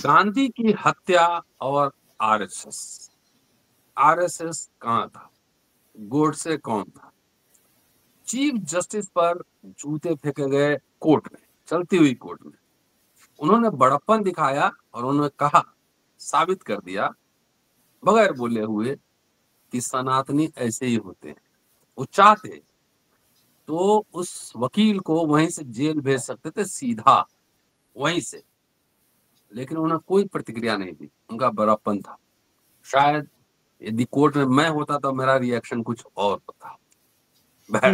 गांधी की हत्या और आरएसएस। आरएसएस कहाँ था? गोडसे कौन था? चीफ जस्टिस पर जूते फेंके गए कोर्ट में, चलती हुई कोर्ट में। उन्होंने बड़प्पन दिखाया और उन्होंने कहा, साबित कर दिया बगैर बोले हुए कि सनातनी ऐसे ही होते हैं। वो चाहते तो उस वकील को वहीं से जेल भेज सकते थे, सीधा वहीं से, लेकिन उन्होंने कोई प्रतिक्रिया नहीं दी। उनका बड़प्पन था। शायद यदि कोर्ट में मैं होता तो मेरा रिएक्शन कुछ और होता। मेरा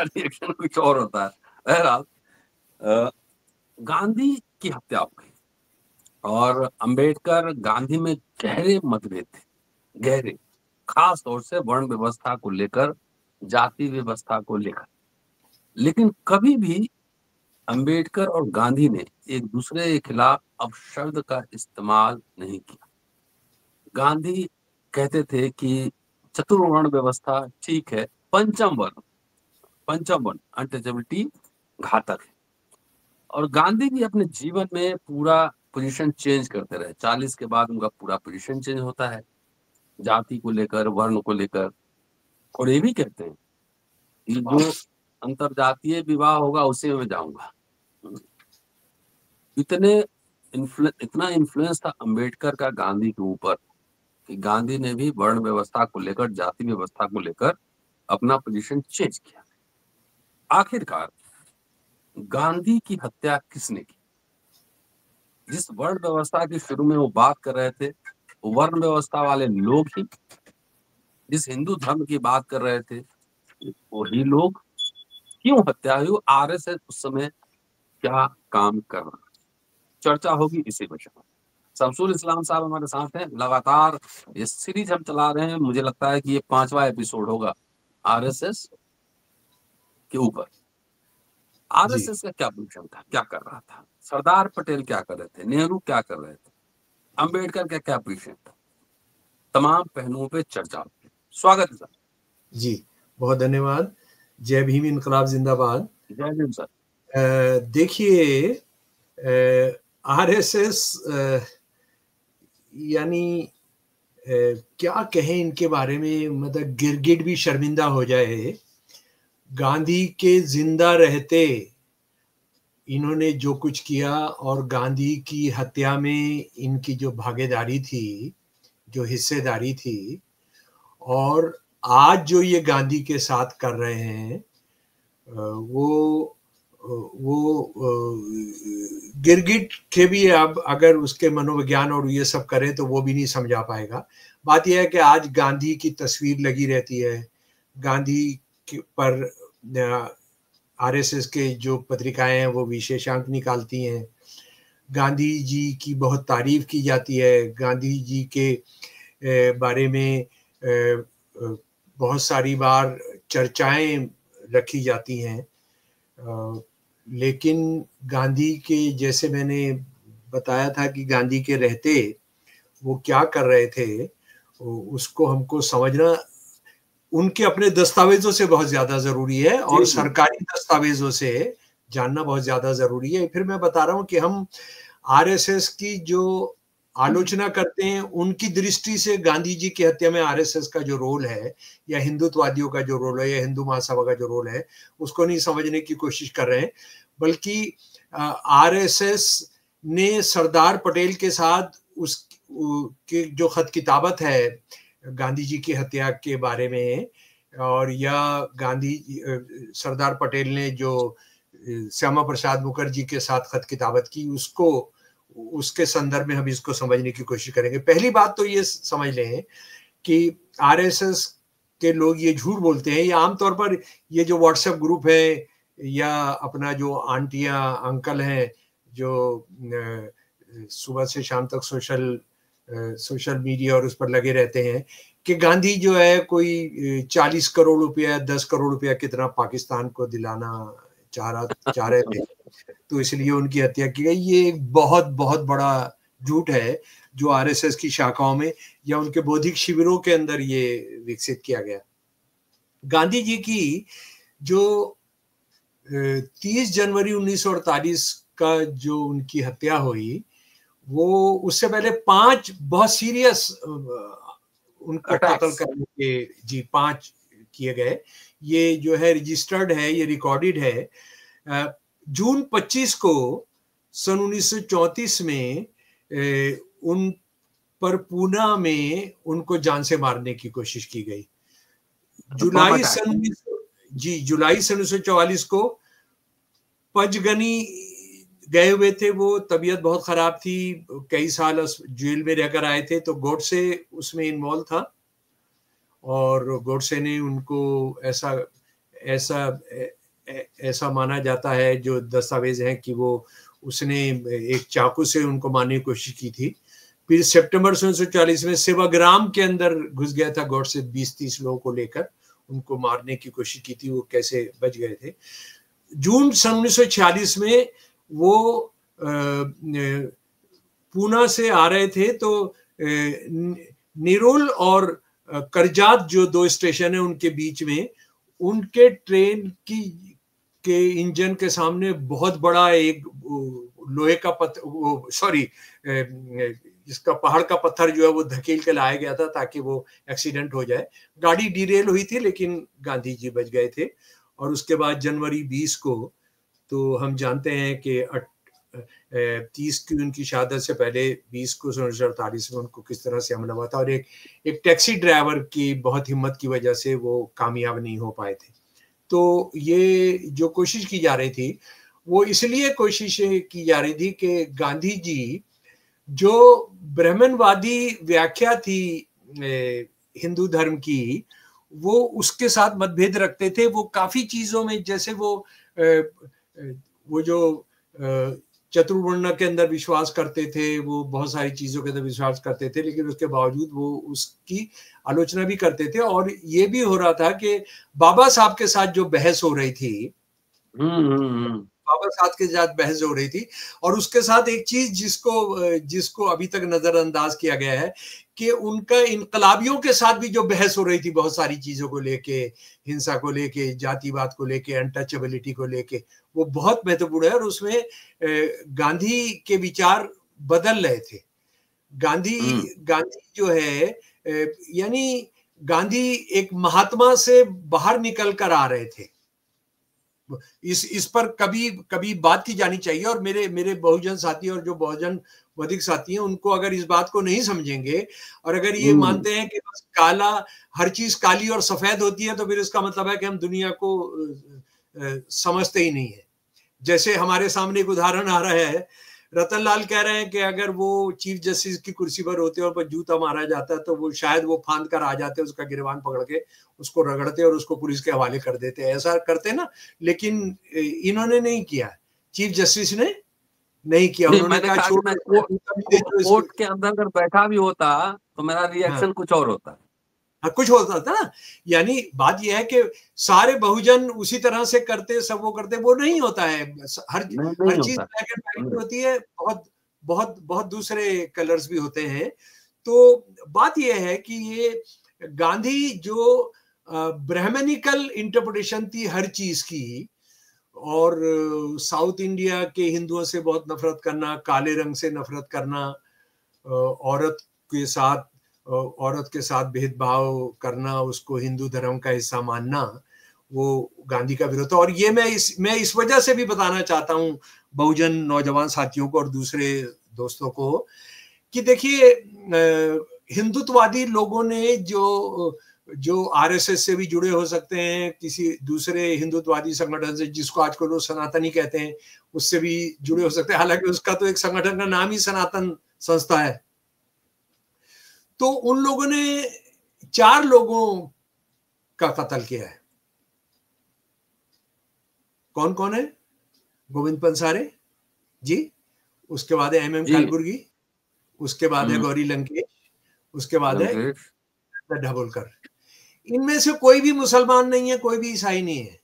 रिएक्शन कुछ और होता है। बहरहाल गांधी की हत्या हो गई और अंबेडकर गांधी में गहरे मतभेद थे, गहरे, खास तौर से वर्ण व्यवस्था को लेकर, जाति व्यवस्था को लेकर। लेकिन कभी भी अंबेडकर और गांधी ने एक दूसरे के खिलाफ अपशब्द का इस्तेमाल नहीं किया। गांधी कहते थे कि चतुर्वर्ण व्यवस्था ठीक है, पंचम वर्ण अनटचेबिलिटी घातक है। और गांधी जी अपने जीवन में पूरा पोजीशन चेंज करते रहे। 40 के बाद उनका पूरा पोजीशन चेंज होता है, जाति को लेकर, वर्ण को लेकर। और ये भी कहते हैं कि जो अंतरजातीय विवाह होगा उसे में जाऊंगा। इतना इन्फ्लुएंस था अंबेडकर का गांधी के ऊपर कि गांधी ने भी वर्ण व्यवस्था को लेकर, जाति व्यवस्था को लेकर अपना पोजीशन चेंज किया। आखिरकार गांधी की हत्या किसने की? जिस वर्ण व्यवस्था की शुरू में वो बात कर रहे थे, वो वर्ण व्यवस्था वाले लोग ही। जिस हिंदू धर्म की बात कर रहे थे, वही लोग। क्यों हत्या हुई? आरएसएस उस समय क्या काम कर रहा? चर्चा होगी इसी विषय में। शमसुल इस्लाम साहब हमारे साथ हैं। लगातार ये सीरीज हम चला रहे हैं। मुझे लगता है कि ये 5वां एपिसोड होगा आरएसएस के ऊपर। आरएसएस का क्या पोजीशन था, क्या कर रहा था? सरदार पटेल क्या कर रहे थे? नेहरू क्या कर रहे थे? अंबेडकर का क्या पोजीशन था? तमाम पहलुओं पे चर्चा होगी। स्वागत है सर। जी, बहुत धन्यवाद। जय भीम, इनकलाब जिंदाबाद। जय भीम सर। देखिए, आरएसएस यानी क्या कहें इनके बारे में, मतलब गिरगिट भी शर्मिंदा हो जाए। गांधी के जिंदा रहते इन्होंने जो कुछ किया और गांधी की हत्या में इनकी जो भागीदारी थी, जो हिस्सेदारी थी, और आज जो ये गांधी के साथ कर रहे हैं, वो गिरगिट के भी अब अगर उसके मनोविज्ञान और ये सब करें तो वो भी नहीं समझा पाएगा। बात यह है कि आज गांधी की तस्वीर लगी रहती है, गांधी पर आरएसएस के जो पत्रिकाएं हैं वो विशेषांक निकालती हैं, गांधी जी की बहुत तारीफ की जाती है, गांधी जी के बारे में बहुत सारी बार चर्चाएं रखी जाती हैं। लेकिन गांधी के, जैसे मैंने बताया था कि गांधी के रहते वो क्या कर रहे थे, उसको हमको समझना उनके अपने दस्तावेजों से बहुत ज्यादा जरूरी है और सरकारी दस्तावेजों से जानना बहुत ज्यादा जरूरी है। फिर मैं बता रहा हूं कि हम आरएसएस की जो आलोचना करते हैं उनकी दृष्टि से गांधी जी की हत्या में आरएसएस का जो रोल है, या हिंदुत्ववादियों का जो रोल है, या हिंदू महासभा का जो रोल है, उसको नहीं समझने की कोशिश कर रहे हैं। बल्कि आरएसएस ने सरदार पटेल के साथ उस की जो खत किताबत है गांधी जी की हत्या के बारे में, और या गांधी सरदार पटेल ने जो श्यामा प्रसाद मुखर्जी के साथ खत किताबत की, उसको उसके संदर्भ में हम इसको समझने की कोशिश करेंगे। पहली बात तो ये समझ लें कि आरएसएस के लोग ये झूठ बोलते हैं, या आमतौर पर ये जो व्हाट्सएप ग्रुप है या अपना जो आंटियां अंकल हैं जो सुबह से शाम तक सोशल मीडिया और उस पर लगे रहते हैं कि गांधी जो है कोई 40 करोड़ रुपया, 10 करोड़ रुपया कितना पाकिस्तान को दिलाना चाह रहे थे, तो इसलिए उनकी हत्या की गई। ये एक बहुत बहुत बड़ा झूठ है जो आरएसएस की शाखाओं में या उनके बौद्धिक शिविरों के अंदर ये विकसित किया गया। गांधी जी की जो 30 जनवरी 1948 का जो उनकी हत्या हुई, वो उससे पहले 5 बहुत सीरियस उनको कत्ल अटैक्स। करने के, जी 5 किए गए। ये जो है रजिस्टर्ड है, ये रिकॉर्डेड है। जून 25 को सन 1934 में उन पर पूना में उनको जान से मारने की कोशिश की गई। बम जुलाई अटैक। सन 19 जी जुलाई सन 1944 को पंचगनी गए हुए थे वो, तबीयत बहुत खराब थी, कई साल जेल में रहकर आए थे, तो गोडसे उसमें इन्वॉल्व था और गोडसे ने उनको ऐसा ऐसा ऐसा माना जाता है, जो दस्तावेज हैं, कि वो उसने एक चाकू से उनको मारने की कोशिश की थी। फिर सितंबर 1940 में सेवाग्राम के अंदर घुस गया था गोडसे, 20-30 लोगों को लेकर उनको मारने की कोशिश की थी, वो कैसे बच गए थे। जून सन 1946 में वो पूना से आ रहे थे, तो निरोल और करजात जो 2 स्टेशन है उनके बीच में, उनके ट्रेन की के इंजन के सामने बहुत बड़ा एक लोहे का पत्थर, सॉरी, इसका पहाड़ का पत्थर जो है वो धकेल के लाया गया था ताकि वो एक्सीडेंट हो जाए। गाड़ी डिरेल हुई थी लेकिन गांधी जी बच गए थे। और उसके बाद जनवरी 20 को, तो हम जानते हैं कि 30 की उनकी शहादत से पहले 20 को 1948 में उनको किस तरह से हमला हुआ था, और एक टैक्सी ड्राइवर की बहुत हिम्मत की वजह से वो कामयाब नहीं हो पाए थे। तो ये जो कोशिश की जा रही थी, वो इसलिए कोशिश की जा रही थी कि गांधी जी जो ब्राह्मणवादी व्याख्या थी हिंदू धर्म की, वो उसके साथ मतभेद रखते थे। वो काफी चीजों में, जैसे वो जो चतुर्वर्ण के अंदर विश्वास करते थे, वो बहुत सारी चीजों के अंदर विश्वास करते थे, लेकिन उसके बावजूद वो उसकी आलोचना भी करते थे। और ये भी हो रहा था कि बाबा साहब के साथ जो बहस हो रही थी, बाबा साहब के साथ बहस हो रही थी, और उसके साथ एक चीज जिसको अभी तक नजरअंदाज किया गया है, कि उनका इनकलाबियों के साथ भी जो बहस हो रही थी बहुत सारी चीजों को लेके, हिंसा को लेके, जातिवाद को लेके, अनटचेबिलिटी को लेके, वो बहुत महत्वपूर्ण है। और उसमें गांधी के विचार बदल रहे थे। गांधी गांधी जो है, यानी गांधी एक महात्मा से बाहर निकल कर आ रहे थे। इस पर कभी कभी बात की जानी चाहिए। और मेरे मेरे बहुजन साथी और जो बहुजन अधिक साथी हैं, उनको अगर इस बात को नहीं समझेंगे, और अगर ये मानते हैं कि बस काला, हर चीज काली और सफेद होती है, तो फिर इसका मतलब है कि हम दुनिया को समझते ही नहीं है। जैसे हमारे सामने एक उदाहरण आ रहा है, रतन लाल कह रहे हैं कि अगर वो चीफ जस्टिस की कुर्सी पर होते और पर जूता मारा जाता तो वो शायद वो फांद कर आ जाते, उसका गिरबान पकड़ के उसको रगड़ते और उसको पुलिस के हवाले कर देते। ऐसा करते ना, लेकिन इन्होंने नहीं किया, चीफ जस्टिस ने नहीं किया। नहीं, उन्होंने मैंने कहा कहा कि मैं छोड़ कोर्ट के अंदर अगर बैठा भी होता तो मेरा हाँ, रिएक्शन कुछ और होता। हाँ, कुछ होता था ना। यानी बात यह है कि सारे बहुजन उसी तरह से करते, सब वो करते, वो नहीं होता है। हर नहीं, हर नहीं चीज होता। ब्लैक एंड व्हाइट होती है, बहुत बहुत बहुत दूसरे कलर्स भी होते हैं। तो बात यह है कि ये गांधी जो ब्राह्मणिकल इंटरप्रिटेशन थी हर चीज की, और साउथ इंडिया के हिंदुओं से बहुत नफरत करना, काले रंग से नफरत करना, औरत के साथ भेदभाव करना, उसको हिंदू धर्म का हिस्सा मानना, वो गांधी का विरोध था। और ये मैं इस वजह से भी बताना चाहता हूँ बहुजन नौजवान साथियों को और दूसरे दोस्तों को, कि देखिए हिंदुत्ववादी लोगों ने जो आरएसएस से भी जुड़े हो सकते हैं, किसी दूसरे हिंदुत्ववादी संगठन से, जिसको आजकल लोग सनातनी कहते हैं, उससे भी जुड़े हो सकते हैं। हालांकि उसका तो एक संगठन का नाम ही सनातन संस्था है। तो उन लोगों ने 4 लोगों का कत्ल किया है। कौन कौन है? गोविंद पंसारे जी, उसके बाद है एमएम जी। कलबुर्गी, उसके बाद है गौरी लंकेश, उसके बाद है लंकेश। ढाबोलकर। इनमें से कोई भी मुसलमान नहीं है, कोई भी ईसाई नहीं है।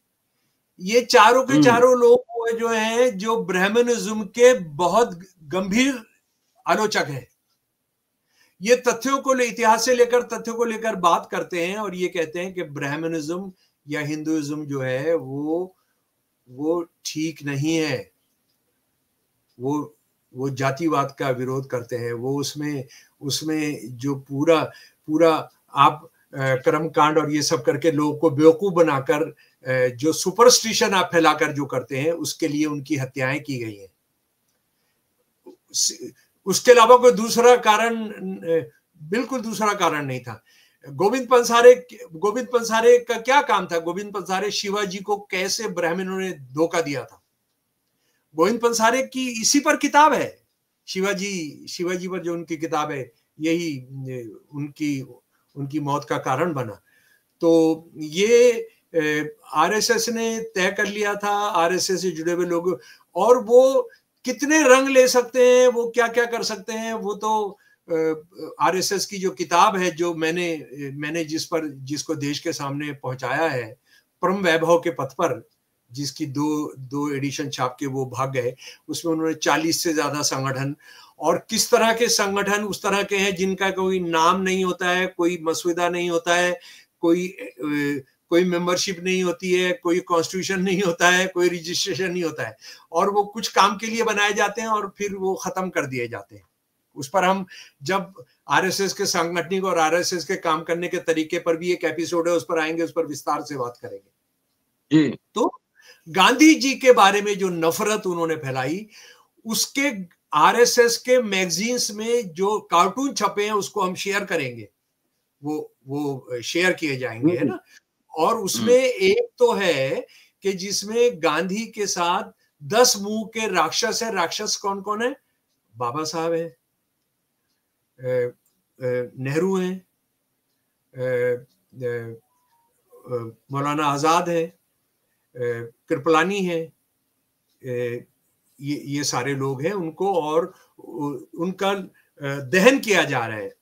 ये चारों के चारों लोग जो हैं, जो ब्राह्मणिज्म के बहुत गंभीर आलोचक हैं। ये तथ्यों को इतिहास से लेकर तथ्यों को लेकर बात करते हैं, और ये कहते हैं कि ब्राह्मणिज्म या हिंदुइज्म जो है वो ठीक नहीं है। वो जातिवाद का विरोध करते हैं, वो उसमें जो पूरा पूरा आप कर्मकांड और ये सब करके लोगों को बेवकूफ बनाकर जो सुपरस्टिशन आप फैलाकर जो करते हैं, उसके लिए उनकी हत्याएं की गई हैं। उसके अलावा कोई दूसरा कारण, बिल्कुल दूसरा कारण नहीं था। गोविंद पंसारे का क्या काम था? गोविंद पंसारे शिवाजी को कैसे ब्राह्मणों ने धोखा दिया था। गोविंद पंसारे की इसी पर किताब है, शिवाजी पर जो उनकी किताब है, यही उनकी मौत का कारण बना। तो ये आरएसएस ने तय कर लिया था, आरएसएस से जुड़े हुए लोग, और वो कितने रंग ले सकते हैं, वो क्या क्या कर सकते हैं, वो तो आरएसएस की जो किताब है, जो मैंने जिसको देश के सामने पहुंचाया है, परम वैभव के पथ पर, जिसकी दो एडिशन छाप के वो भाग गए, उसमें उन्होंने 40 से ज्यादा संगठन, और किस तरह के संगठन उस तरह के हैं जिनका कोई नाम नहीं होता है, कोई मसौदा नहीं होता है, कोई मेंबरशिप नहीं होती है, कोई कॉन्स्टिट्यूशन नहीं होता है, कोई रजिस्ट्रेशन नहीं होता है, और वो कुछ काम के लिए बनाए जाते हैं और फिर वो खत्म कर दिए जाते हैं। उस पर हम जब आरएसएस के सांगठनिक और आरएसएस के काम करने के तरीके पर भी एक एपिसोड है, उस पर आएंगे, उस पर विस्तार से बात करेंगे जी। तो गांधी जी के बारे में जो नफरत उन्होंने फैलाई, उसके आरएसएस के मैगजीन्स में जो कार्टून छपे हैं उसको हम शेयर करेंगे, वो शेयर किए जाएंगे, है ना। और उसमें एक तो है कि जिसमें गांधी के साथ 10 मुंह के राक्षस है। राक्षस कौन कौन है? बाबा साहब है, नेहरू हैं, मौलाना आजाद है, कृपलानी है, ये सारे लोग हैं उनको, और उनका दहन किया जा रहा है,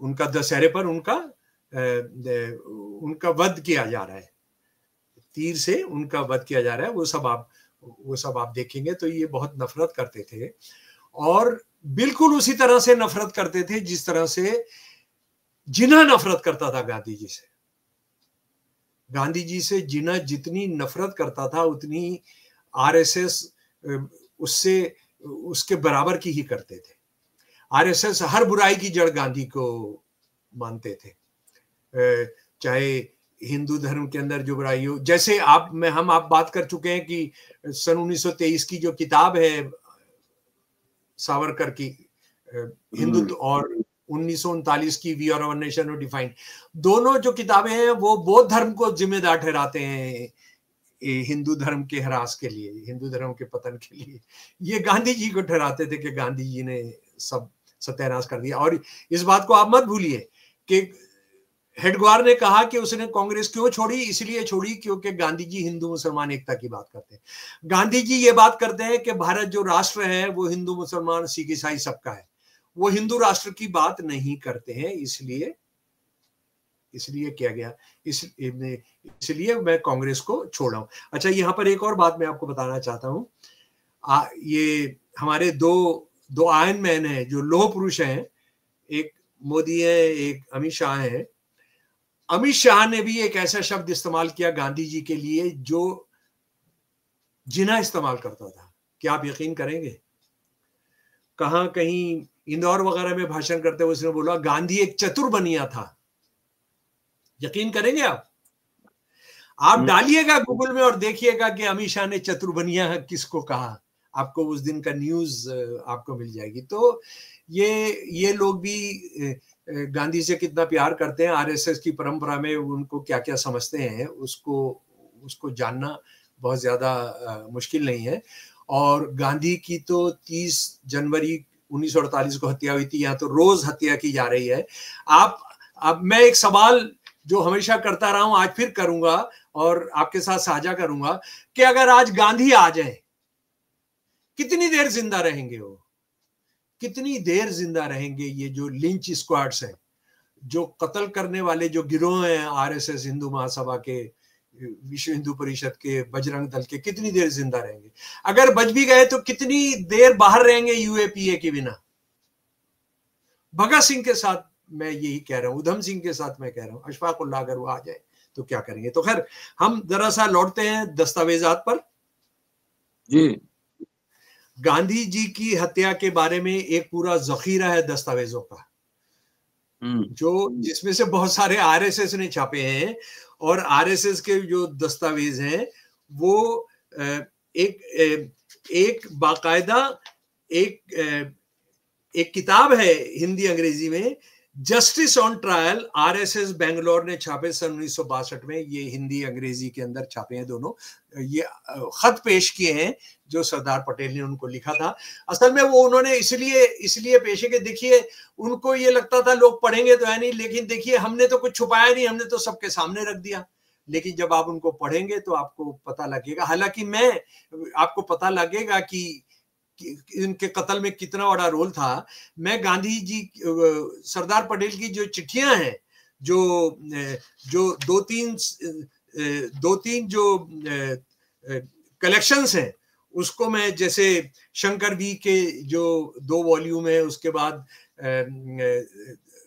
उनका दशहरे पर उनका वध किया जा रहा है, तीर से उनका वध किया जा रहा है। वो सब आप देखेंगे तो ये बहुत नफरत करते थे, और बिल्कुल उसी तरह से नफरत करते थे जिस तरह से जिन्ना नफरत करता था गांधी जी से। गांधी जी से जिन्ना जितनी नफरत करता था, उतनी आरएसएस उसके बराबर की ही करते थे। आरएसएस हर बुराई की जड़ गांधी को मानते थे, चाहे हिंदू धर्म के अंदर जो बुराई हो, जैसे आप बात कर चुके हैं कि सन 1923 की जो किताब है सावरकर की, हिंदुत्व, और 1939 की वी आर अवर नेशन और डिफाइंड, दोनों जो किताबें हैं वो बौद्ध धर्म को जिम्मेदार ठहराते हैं हिंदू धर्म के ह्रास के लिए, हिंदू धर्म के पतन के लिए। ये गांधी जी को ठहराते थे कि गांधी जी ने सब सत्यानाश कर दिया। और इस बात को आप मत भूलिए कि हेडगवार ने कहा कि उसने कांग्रेस क्यों छोड़ी, इसलिए छोड़ी क्योंकि गांधी जी हिंदू मुसलमान एकता की बात करते हैं। गांधी जी ये बात करते हैं कि भारत जो राष्ट्र है वो हिंदू मुसलमान सिख ईसाई सबका है, वो हिंदू राष्ट्र की बात नहीं करते हैं। इसलिए किया गया, इसलिए मैं कांग्रेस को छोड़ा हूं। अच्छा, यहाँ पर एक और बात मैं आपको बताना चाहता हूँ। ये हमारे दो आयरन मैन है जो लोह पुरुष हैं, एक मोदी है, एक अमित शाह है। अमित शाह ने भी एक ऐसा शब्द इस्तेमाल किया गांधी जी के लिए जो जिन्ना इस्तेमाल करता था। क्या आप यकीन करेंगे? कहीं इंदौर वगैरह में भाषण करते हुए उसने बोला गांधी एक चतुर बनिया था। यकीन करेंगे आप डालिएगा गूगल में और देखिएगा कि अमित शाह ने चतुर बनिया किसको कहा, आपको उस दिन का न्यूज आपको मिल जाएगी। तो ये लोग भी गांधी से कितना प्यार करते हैं, आरएसएस की परंपरा में उनको क्या क्या समझते हैं, उसको जानना बहुत ज्यादा मुश्किल नहीं है। और गांधी की तो 30 जनवरी 1948 को हत्या हुई थी, यहाँ तो रोज हत्या की जा रही है। अब मैं एक सवाल जो हमेशा करता रहा हूं, आज फिर करूंगा और आपके साथ साझा करूंगा कि अगर आज गांधी आ जाए, कितनी देर जिंदा रहेंगे वो? कितनी देर जिंदा रहेंगे ये जो लिंच स्क्वाड्स हैं, जो कत्ल करने वाले जो गिरोह हैं आरएसएस, हिंदू महासभा के, विश्व हिंदू परिषद के, बजरंग दल के, कितनी देर जिंदा रहेंगे? अगर बच भी गए तो कितनी देर बाहर रहेंगे यूएपीए के बिना? भगत सिंह के साथ मैं यही कह रहा हूं, उधम सिंह के साथ मैं कह रहा हूं, अशफाक उल्लाह अगर वो आ जाए तो क्या करेंगे? तो खैर हम जरा सा लौटते हैं दस्तावेजात पर। जी, गांधी जी की हत्या के बारे में एक पूरा जखीरा है दस्तावेजों का, जो जिसमें से बहुत सारे आरएसएस ने छापे हैं, और आरएसएस के जो दस्तावेज हैं वो एक बाकायदा एक किताब है हिंदी अंग्रेजी में, justice on trial, RSS Bangalore ने छापे सन 1962 में। ये हिंदी अंग्रेजी के अंदर छापे हैं दोनों। ये खत पेश किए हैं जो सरदार पटेल ने उनको लिखा था। असल में वो उन्होंने इसलिए पेश है कि देखिए उनको ये लगता था लोग पढ़ेंगे तो है नहीं, लेकिन देखिए हमने तो कुछ छुपाया नहीं, हमने तो सबके सामने रख दिया। लेकिन जब आप उनको पढ़ेंगे तो आपको पता लगेगा, हालांकि आपको पता लगेगा कि इनके कत्ल में कितना बड़ा रोल था। मैं गांधी जी, सरदार पटेल की जो चिट्ठियां हैं, जो दो तीन जो कलेक्शंस हैं, उसको मैं, जैसे शंकर वी के जो 2 वॉल्यूम है, उसके बाद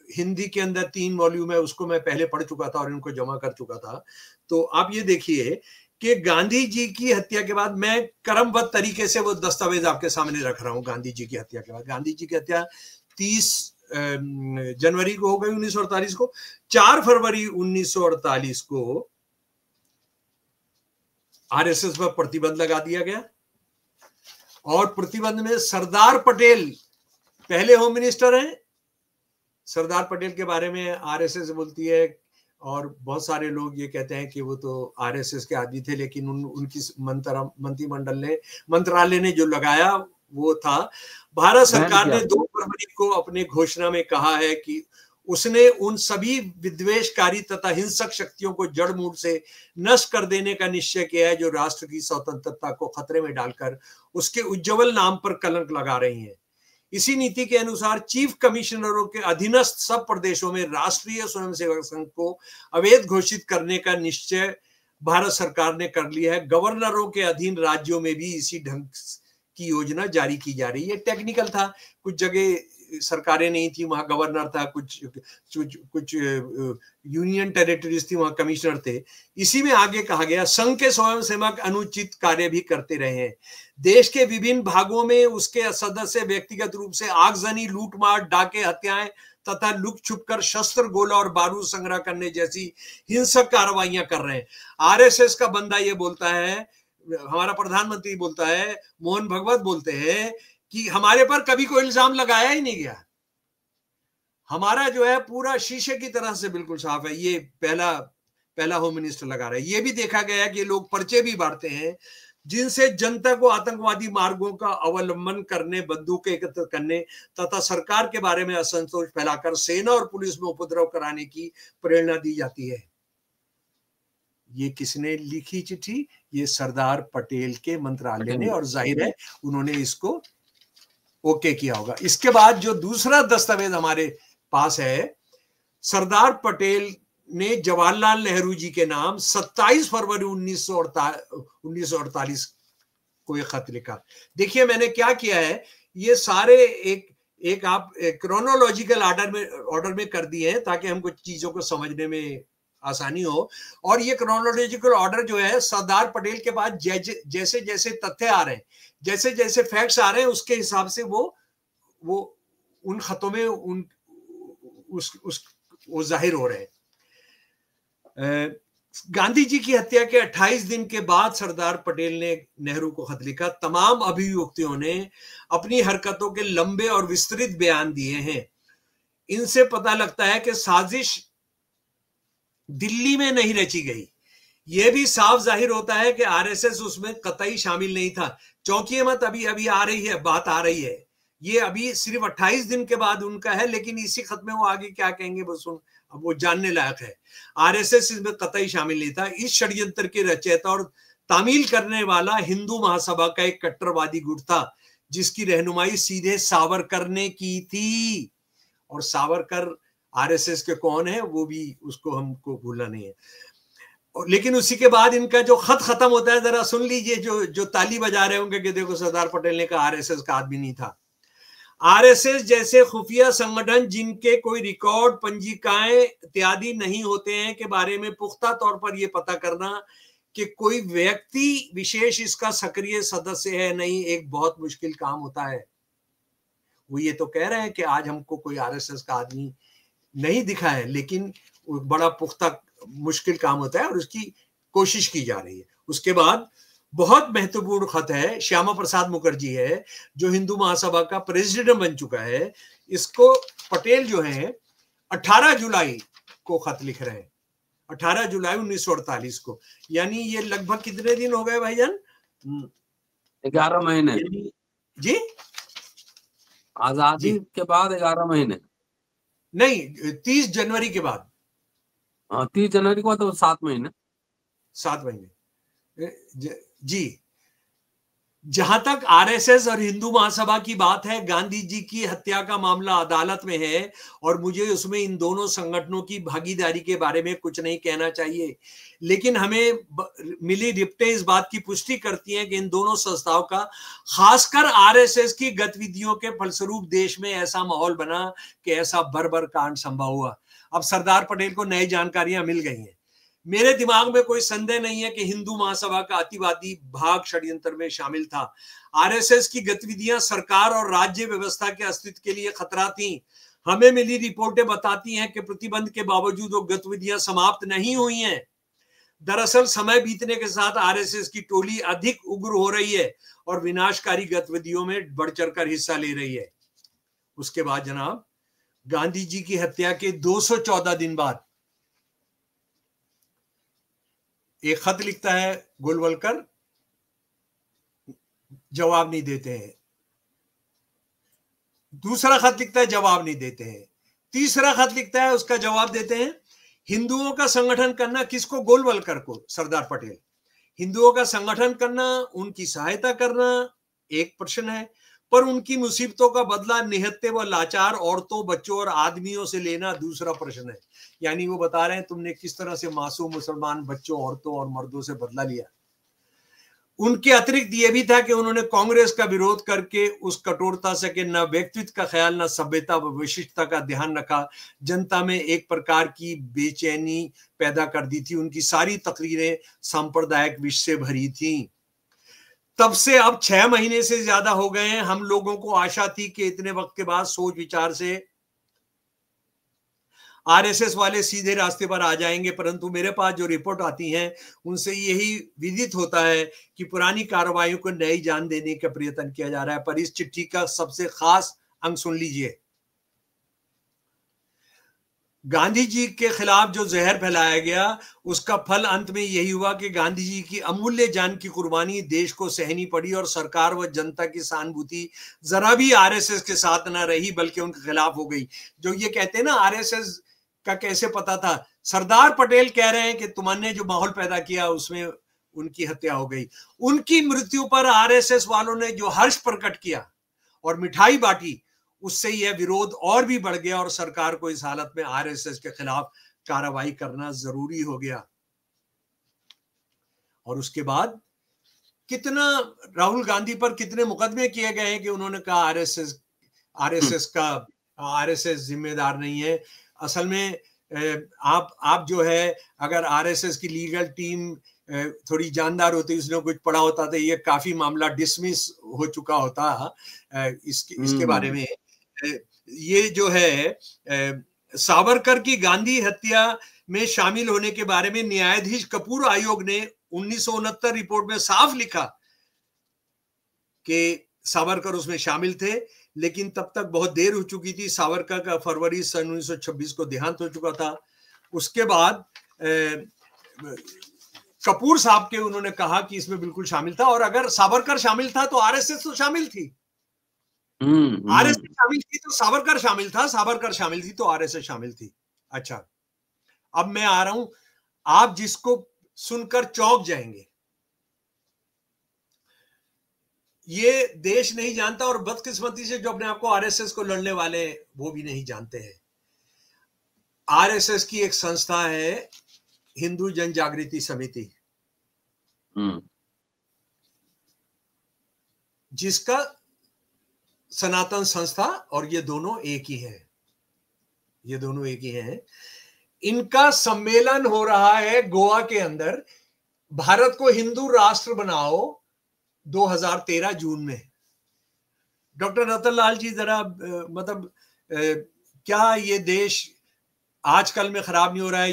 हिंदी के अंदर 3 वॉल्यूम है, उसको मैं पहले पढ़ चुका था और इनको जमा कर चुका था। तो आप ये देखिए कि गांधी जी की हत्या के बाद, मैं क्रमबद्ध तरीके से वो दस्तावेज आपके सामने रख रहा हूं। गांधी जी की हत्या के बाद, गांधी जी की हत्या 30 जनवरी को हो गई 1948 को। 4 फरवरी 1948 को आरएसएस पर प्रतिबंध लगा दिया गया, और प्रतिबंध में सरदार पटेल पहले होम मिनिस्टर हैं। सरदार पटेल के बारे में आरएसएस बोलती है, और बहुत सारे लोग ये कहते हैं कि वो तो आरएसएस के आदमी थे, लेकिन उनकी मंत्रालय ने जो लगाया वो था। भारत सरकार ने 2 फरवरी को अपने घोषणा में कहा है कि उसने उन सभी विद्वेषकारी तथा हिंसक शक्तियों को जड़ मूल से नष्ट कर देने का निश्चय किया है जो राष्ट्र की स्वतंत्रता को खतरे में डालकर उसके उज्जवल नाम पर कलंक लगा रही हैं। इसी नीति के अनुसार चीफ कमिश्नरों के अधीनस्थ सब प्रदेशों में राष्ट्रीय स्वयंसेवक संघ को अवैध घोषित करने का निश्चय भारत सरकार ने कर लिया है। गवर्नरों के अधीन राज्यों में भी इसी ढंग की योजना जारी की जा रही है। टेक्निकल था, कुछ जगह सरकारें नहीं थी, वहां गवर्नर था, कुछ यूनियन टेरिटरीज थी, वहां कमिश्नर थे। इसी में आगे कहा गया, संघ के स्वयंसेवक अनुचित कार्य भी करते रहे हैं। देश के विभिन्न भागों में उसके सदस्य व्यक्तिगत रूप से आगजनी, लूटमार, डाके, हत्याएं तथा लुक छुप कर शस्त्र, गोला और बारूद संग्रह करने जैसी हिंसक कार्रवाइयां कर रहे हैं। आरएसएस का बंदा ये बोलता है, हमारा प्रधानमंत्री बोलता है, मोहन भगवत बोलते हैं कि हमारे पर कभी कोई इल्जाम लगाया ही नहीं गया। हमारा जो है पूरा शीशे की तरह से बिल्कुल साफ है। ये पहला होम मिनिस्टर लगा रहा है। ये भी देखा गया कि लोग पर्चे भी बांटते हैं जिनसे जनता को आतंकवादी मार्गों का अवलंबन करने, बंदूकें एकत्र करने तथा सरकार के बारे में असंतोष फैलाकर सेना और पुलिस में उपद्रव कराने की प्रेरणा दी जाती है। ये किसने लिखी चिट्ठी? ये सरदार पटेल के मंत्रालय ने, और जाहिर है उन्होंने इसको ओके किया होगा। इसके बाद जो दूसरा दस्तावेज हमारे पास है, सरदार पटेल ने जवाहरलाल नेहरू जी के नाम 27 फरवरी 1948 को एक खत लिखा। देखिए मैंने क्या किया है, ये सारे एक आप क्रोनोलॉजिकल ऑर्डर में कर दिए हैं ताकि हमको चीजों को समझने में आसानी हो। और ये क्रोनोलॉजिकल ऑर्डर जो है, सरदार पटेल के पास जैसे जैसे तथ्य आ रहे हैं, जैसे जैसे फैक्ट्स आ रहे हैं, उसके हिसाब से वो उन खतों में वो जाहिर हो रहे हैं। गांधी जी की हत्या के 28 दिन के बाद सरदार पटेल ने नेहरू को खत लिखा। तमाम अभियुक्तों ने अपनी हरकतों के लंबे और विस्तृत बयान दिए हैं। इनसे पता लगता है कि साजिश दिल्ली में नहीं रची गई। यह भी साफ जाहिर होता है कि आरएसएस उसमें कतई शामिल नहीं था। चौंकिए मत, अभी अभी आ रही है, बात आ रही है। ये अभी सिर्फ 28 दिन के बाद उनका है, लेकिन इसी खत में वो आगे क्या कहेंगे वो सुन, अब वो जानने लायक है। आरएसएस इसमें कतई शामिल नहीं था। इस षड्यंत्र के रचयिता और तामील करने वाला हिंदू महासभा का एक कट्टरवादी गुट था, जिसकी रहनुमाई सीधे सावरकर ने की थी। और सावरकर आरएसएस के कौन है वो भी उसको हमको भूलना नहीं है। और लेकिन उसी के बाद इनका जो खत खत्म होता है, जरा सुन लीजिए, जो ताली बजा रहे होंगे कि देखो सरदार पटेल ने कहा आरएसएस का आदमी नहीं था। आरएसएस जैसे खुफिया संगठन जिनके कोई रिकॉर्ड, पंजिकाएं इत्यादि नहीं होते हैं, के बारे में पुख्ता तौर पर यह पता करना कि कोई व्यक्ति विशेष इसका सक्रिय सदस्य है नहीं, एक बहुत मुश्किल काम होता है। वो ये तो कह रहे हैं कि आज हमको कोई आरएसएस का आदमी नहीं दिखा है, लेकिन बड़ा पुख्ता मुश्किल काम होता है और उसकी कोशिश की जा रही है। उसके बाद बहुत महत्वपूर्ण खत है, श्यामा प्रसाद मुखर्जी है जो हिंदू महासभा का प्रेसिडेंट बन चुका है, इसको पटेल जो है 18 जुलाई को खत लिख रहे हैं, 18 जुलाई 1948 को। यानी ये लगभग कितने दिन हो गए भाईजान? 11 महीने जी, आजादी के बाद 11 महीने नहीं, 30 जनवरी के बाद। 30 जनवरी को तो 7 महीने। 7 महीने जी। जहां तक आरएसएस और हिंदू महासभा की बात है, गांधी जी की हत्या का मामला अदालत में है और मुझे उसमें इन दोनों संगठनों की भागीदारी के बारे में कुछ नहीं कहना चाहिए, लेकिन हमें मिली रिपोर्टें इस बात की पुष्टि करती हैं कि इन दोनों संस्थाओं का, खासकर आरएसएस की गतिविधियों के फलस्वरूप देश में ऐसा माहौल बना कि ऐसा बर्बर कांड संभव हुआ। अब सरदार पटेल को नई जानकारियां मिल गई हैं। मेरे दिमाग में कोई संदेह नहीं है कि हिंदू महासभा का अतिवादी भाग षड्यंत्र में शामिल था। आरएसएस की गतिविधियां सरकार और राज्य व्यवस्था के अस्तित्व के लिए खतरा थी। हमें मिली रिपोर्टें बताती हैं कि प्रतिबंध के बावजूद वो गतिविधियां समाप्त नहीं हुई हैं। दरअसल समय बीतने के साथ आरएसएस की टोली अधिक उग्र हो रही है और विनाशकारी गतिविधियों में बढ़ चढ़कर हिस्सा ले रही है। उसके बाद जनाब, गांधी जी की हत्या के 214 दिन बाद एक खत लिखता है गोलवलकर, जवाब नहीं देते हैं। दूसरा खत लिखता है, जवाब नहीं देते हैं। तीसरा खत लिखता है, उसका जवाब देते हैं। हिंदुओं का संगठन करना, किसको? गोलवलकर को, सरदार पटेल। हिंदुओं का संगठन करना, उनकी सहायता करना एक प्रश्न है, पर उनकी मुसीबतों का बदला निहत्थे व लाचार औरतों, बच्चों और आदमियों से लेना दूसरा प्रश्न है। यानी वो बता रहे हैं तुमने किस तरह से मासूम मुसलमान बच्चों, औरतों और मर्दों से बदला लिया। उनके अतिरिक्त ये भी था कि उन्होंने कांग्रेस का विरोध करके उस कठोरता से कि न व्यक्तित्व का ख्याल, न सभ्यता व विशिष्टता का ध्यान रखा, जनता में एक प्रकार की बेचैनी पैदा कर दी थी। उनकी सारी तकरीरें सांप्रदायिक विष से भरी थी। तब से अब 6 महीने से ज्यादा हो गए हैं। हम लोगों को आशा थी कि इतने वक्त के बाद सोच विचार से आरएसएस वाले सीधे रास्ते पर आ जाएंगे, परंतु मेरे पास जो रिपोर्ट आती हैं उनसे यही विदित होता है कि पुरानी कार्रवाइयों को नई जान देने का प्रयत्न किया जा रहा है। पर इस चिट्ठी का सबसे खास अंग सुन लीजिए। गांधी जी के खिलाफ जो जहर फैलाया गया, उसका फल अंत में यही हुआ कि गांधी जी की अमूल्य जान की कुर्बानी देश को सहनी पड़ी और सरकार व जनता की सहानुभूति जरा भी आरएसएस के साथ न रही, बल्कि उनके खिलाफ हो गई। जो ये कहते हैं ना आरएसएस का कैसे पता था, सरदार पटेल कह रहे हैं कि तुमने जो माहौल पैदा किया उसमें उनकी हत्या हो गई। उनकी मृत्यु पर आरएसएस वालों ने जो हर्ष प्रकट किया और मिठाई बांटी, उससे यह विरोध और भी बढ़ गया और सरकार को इस हालत में आरएसएस के खिलाफ कार्रवाई करना जरूरी हो गया। और उसके बाद कितना राहुल गांधी पर कितने मुकदमे किए गए हैं कि उन्होंने कहा आरएसएस जिम्मेदार नहीं है। असल में आप जो है, अगर आरएसएस की लीगल टीम थोड़ी जानदार होती, उसने कुछ पढ़ा होता तो ये काफी मामला डिसमिस हो चुका होता। इसके बारे में ये जो है सावरकर की गांधी हत्या में शामिल होने के बारे में न्यायाधीश कपूर आयोग ने 1969 रिपोर्ट में साफ लिखा कि सावरकर उसमें शामिल थे, लेकिन तब तक बहुत देर हो चुकी थी। सावरकर का फरवरी सन 1926 को देहांत हो चुका था। उसके बाद कपूर साहब के उन्होंने कहा कि इसमें बिल्कुल शामिल था, और अगर सावरकर शामिल था तो आरएसएस तो शामिल थी। आरएसएस शामिल थी तो सावरकर शामिल था, सावरकर शामिल थी तो आरएसएस शामिल थी। अच्छा, अब मैं आ रहा हूं, आप जिसको सुनकर चौंक जाएंगे। ये देश नहीं जानता, और बदकिस्मती से जो अपने आप को आरएसएस को लड़ने वाले वो भी नहीं जानते हैं। आरएसएस की एक संस्था है हिंदू जन जागृति समिति, जिसका सनातन संस्था और ये दोनों एक ही हैं। ये दोनों एक ही हैं। इनका सम्मेलन हो रहा है गोवा के अंदर। भारत को हिंदू राष्ट्र बनाओ 2013 जून में। डॉक्टर रतनलाल जी जरा मतलब क्या ये देश आजकल में खराब नहीं हो रहा है?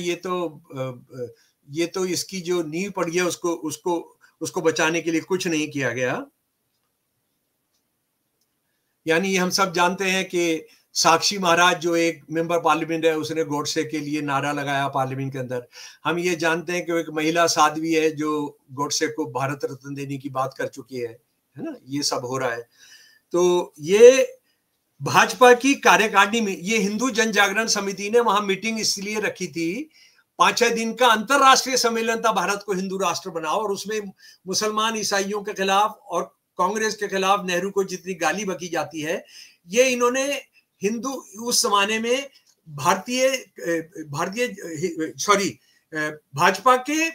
ये तो इसकी जो नींव पड़ी है उसको बचाने के लिए कुछ नहीं किया गया। यानी हम सब जानते हैं कि साक्षी महाराज जो एक मेंबर पार्लियामेंट है, उसने गोडसे के लिए नारा लगाया पार्लियामेंट के अंदर। हम ये जानते हैं कि एक महिला साध्वी है जो गोडसे को भारत रत्न देने की बात कर चुकी है ना? ये सब हो रहा है। तो ये भाजपा की कार्यकारिणी में, ये हिंदू जन जागरण समिति ने वहां मीटिंग इसलिए रखी थी, 5-6 दिन का अंतरराष्ट्रीय सम्मेलन था, भारत को हिंदू राष्ट्र बनाओ, और उसमें मुसलमान ईसाइयों के खिलाफ और कांग्रेस के खिलाफ नेहरू को जितनी गाली बकी जाती है, ये इन्होंने हिंदू उस जमाने में भाजपा के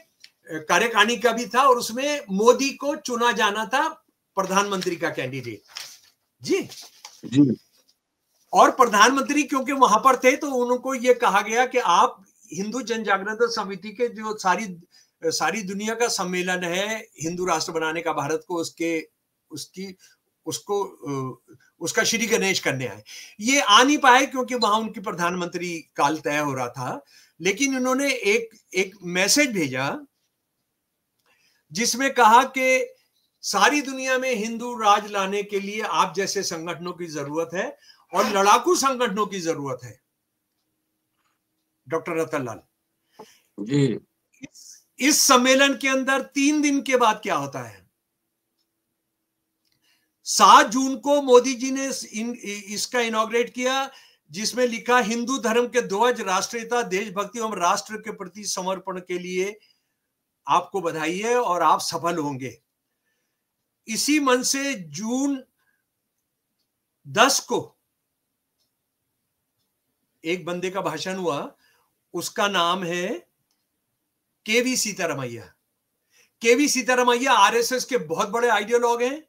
कार्यकारिणी का भी था, और उसमें मोदी को चुना जाना था प्रधानमंत्री का कैंडिडेट। जी। और प्रधानमंत्री क्योंकि वहां पर थे तो उनको ये कहा गया कि आप हिंदू जन जागरण समिति के जो सारी दुनिया का सम्मेलन है हिंदू राष्ट्र बनाने का भारत को, उसका श्री गणेश करने आए। ये आ नहीं पाए क्योंकि वहां उनकी प्रधानमंत्री काल तय हो रहा था, लेकिन उन्होंने एक मैसेज भेजा जिसमें कहा कि सारी दुनिया में हिंदू राज लाने के लिए आप जैसे संगठनों की जरूरत है और लड़ाकू संगठनों की जरूरत है। डॉक्टर रतनलाल जी, इस सम्मेलन के अंदर 3 दिन के बाद क्या होता है? 7 जून को मोदी जी ने इसका इनॉग्रेट किया, जिसमें लिखा हिंदू धर्म के ध्वज, राष्ट्रीयता, देशभक्ति एवं राष्ट्र के प्रति समर्पण के लिए आपको बधाई है और आप सफल होंगे। इसी मन से जून 10 को एक बंदे का भाषण हुआ, उसका नाम है केवी सीतारमैया। केवी सीतारमैया आरएसएस के बहुत बड़े आइडियोलॉग हैं,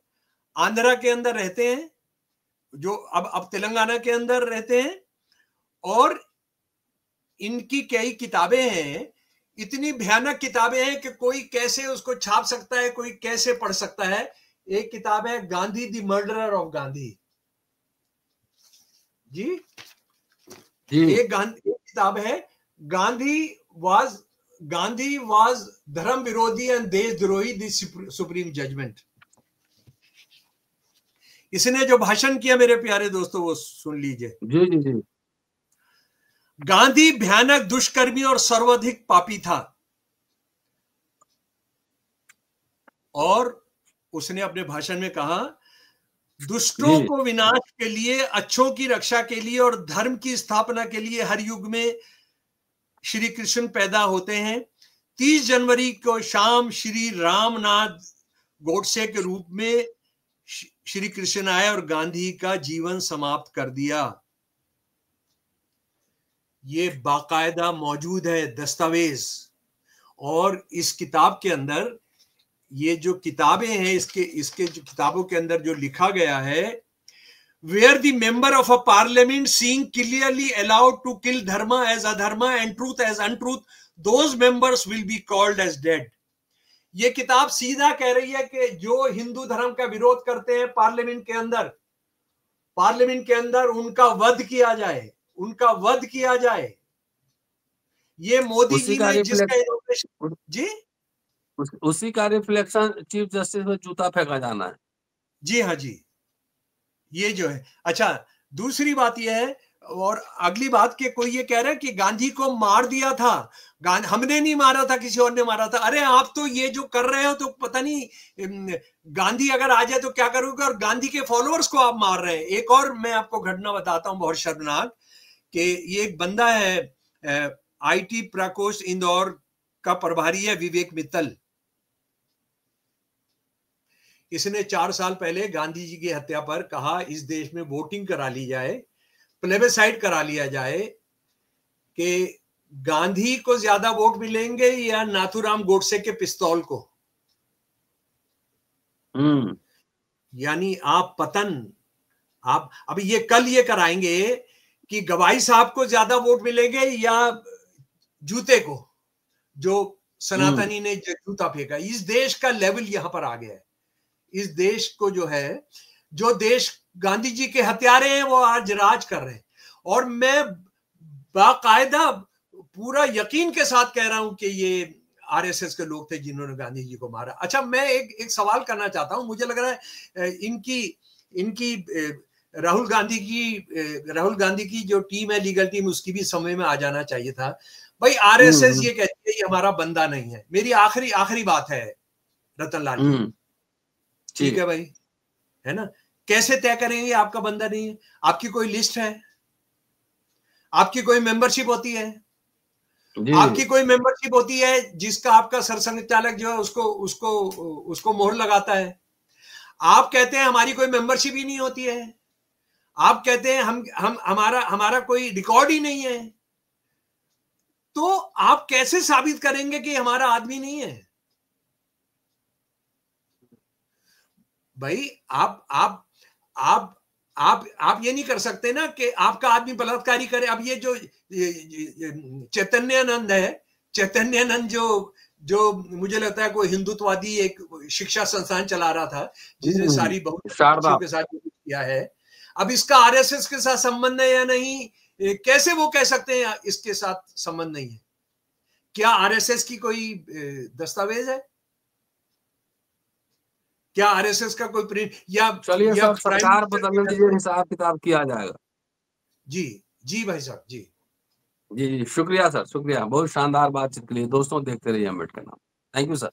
आंध्रा के अंदर रहते हैं, जो अब तेलंगाना के अंदर रहते हैं, और इनकी कई किताबें हैं, इतनी भयानक किताबें हैं कि कोई कैसे उसको छाप सकता है, कोई कैसे पढ़ सकता है। एक किताब है Gandhi the murderer of Gandhi. जी, एक किताब है गांधी वाज धर्म विरोधी एंड देशद्रोही द सुप्रीम जजमेंट। इसने जो भाषण किया मेरे प्यारे दोस्तों वो सुन लीजिए। जी जी जी। गांधी भयानक दुष्कर्मी और सर्वाधिक पापी था, और उसने अपने भाषण में कहा, दुष्टों को विनाश के लिए, अच्छों की रक्षा के लिए और धर्म की स्थापना के लिए हर युग में श्री कृष्ण पैदा होते हैं। 30 जनवरी को शाम श्री रामनाथ गोडसे के रूप में श्री कृष्ण आए और गांधी का जीवन समाप्त कर दिया। ये बाकायदा मौजूद है दस्तावेज, और इस किताब के अंदर ये जो किताबें हैं, इसके जो किताबों के अंदर जो लिखा गया है, where the member of a parliament seeing clearly allowed to kill dharma as adharma and truth as untruth, those members will be called as dead। ये किताब सीधा कह रही है कि जो हिंदू धर्म का विरोध करते हैं पार्लियामेंट के अंदर उनका वध किया जाए। ये मोदी जी ने जिसका इनॉग्रेशन, जी उसी का रिफ्लेक्शन चीफ जस्टिस में जूता फेंका जाना है। जी हाँ जी, ये जो है। अच्छा, दूसरी बात यह है, और अगली बात के कोई ये कह रहा है कि गांधी को मार दिया था, हमने नहीं मारा था, किसी और ने मारा था। अरे आप तो ये जो कर रहे हो तो पता नहीं गांधी अगर आ जाए तो क्या करोगे, और गांधी के फॉलोअर्स को आप मार रहे हैं। एक और मैं आपको घटना बताता हूं बहुत शर्मनाक, कि ये एक बंदा है आईटी प्रकोष्ठ इंदौर का प्रभारी है, विवेक मित्तल। इसने 4 साल पहले गांधी जी की हत्या पर कहा इस देश में वोटिंग करा ली जाए, प्लेबेसाइट करा लिया जाए कि गांधी को ज्यादा वोट मिलेंगे या नाथूराम गोडसे के पिस्तौल को। यानी आप अब ये कल ये कराएंगे कि गवाई साहब को ज्यादा वोट मिलेंगे या जूते को, जो सनातनी ने जूता फेंका। इस देश का लेवल यहां पर आ गया है। इस देश को जो है, जो देश गांधी जी के हत्यारे हैं वो आज राज कर रहे हैं। और मैं बाकायदा पूरा यकीन के साथ कह रहा हूं कि ये आरएसएस के लोग थे जिन्होंने गांधी जी को मारा। अच्छा, मैं एक सवाल करना चाहता हूं। मुझे लग रहा है इनकी राहुल गांधी की जो टीम है, लीगल टीम, उसकी भी समय में आ जाना चाहिए था। भाई आरएसएस ये कहती है ये हमारा बंदा नहीं है। मेरी आखिरी बात है रतन लाल जी, ठीक है भाई, है ना? कैसे तय करेंगे आपका बंदा नहीं है? आपकी कोई लिस्ट है? आपकी कोई मेंबरशिप होती है? आपकी कोई मेंबरशिप होती है जिसका आपका सरसंघचालक जो है उसको मोहर लगाता है? आप कहते हैं हमारी कोई मेंबरशिप ही नहीं होती है। आप कहते हैं हम हमारा कोई रिकॉर्ड ही नहीं है। तो आप कैसे साबित करेंगे कि हमारा आदमी नहीं है? भाई आप ये नहीं कर सकते ना कि आपका आदमी बलात्कारी करे। अब ये जो चैतन्यानंद है, चैतन्यानंद जो मुझे लगता है कोई हिंदुत्ववादी एक शिक्षा संस्थान चला रहा था, जिसने सारी बहुतों के साथ किया है। अब इसका आरएसएस के साथ संबंध है या नहीं, कैसे वो कह सकते हैं इसके साथ संबंध नहीं है? क्या आरएसएस की कोई दस्तावेज है? क्या आरएसएस का कोई प्रिंट या चलिए सर, सरकार बदलने दीजिए, हिसाब किताब किया जाएगा। जी भाई साहब, जी जी शुक्रिया सर, शुक्रिया। बहुत शानदार बातचीत के लिए। दोस्तों देखते रहिए अम्बेडकर नाम। Thank you sir.